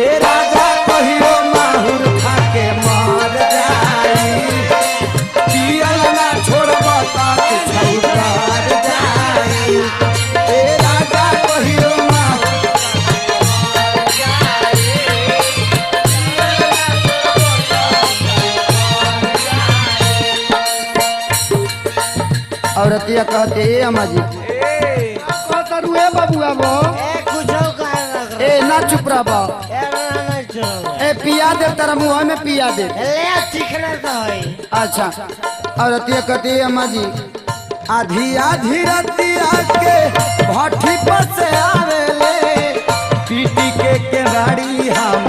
ए राजा कहियो माहुर खा के मर जाई पियल ना छोड़ब तक छौकर जाई ए राजा कहियो औरतिया कहते ए अम्मा जी रुए बबुआ वो ए ना चुप रह ए पिया दे तेरा मुँह में पिया दे अच्छा औरतिया कहते ए अम्मा जी आधी आधी रतिया के भट्ठी पर से आवेले पीटी के केवाड़ी हम